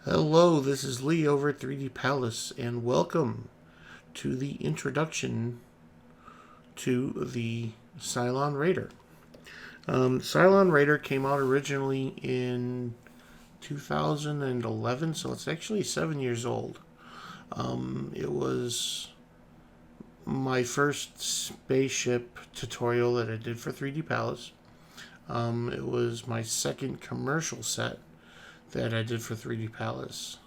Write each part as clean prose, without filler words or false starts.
Hello, this is Lee over at 3D Palace, and welcome to the introduction to the Cylon Raider. Cylon Raider came out originally in 2011, so it's actually 7 years old. It was my first spaceship tutorial that I did for 3D Palace. It was my second commercial set that I did for 3D Palace.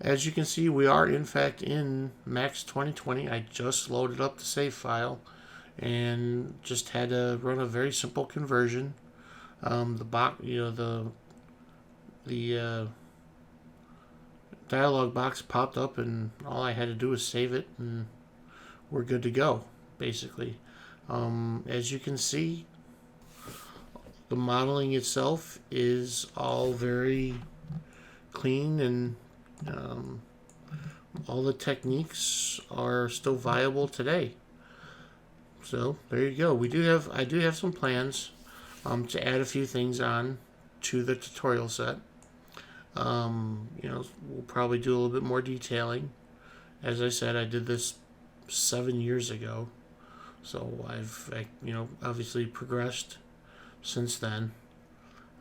As you can see, we are in fact in Max 2020. I just loaded up the save file and just had to run a very simple conversion. The box, the dialog box popped up, and all I had to do was save it, and we're good to go. Basically, as you can see, the modeling itself is all very clean, and all the techniques are still viable today. So there you go. I do have some plans to add a few things on to the tutorial set. We'll probably do a little bit more detailing. As I said, I did this 7 years ago, so I've obviously progressed since then.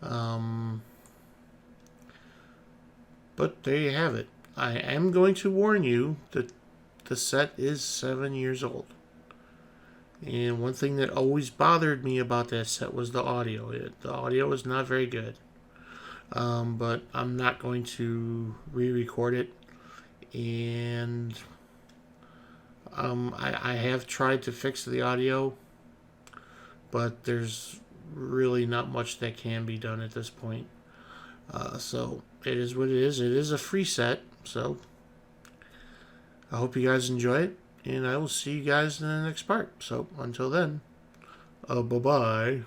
But there you have it. I am going to warn you that the set is 7 years old. And one thing that always bothered me about that set was the audio. The audio is not very good. But I'm not going to re-record it. And I have tried to fix the audio, but there's really not much that can be done at this point. So it is what it is. It is a free set, so I hope you guys enjoy it, and I will see you guys in the next part. So until then, bye-bye.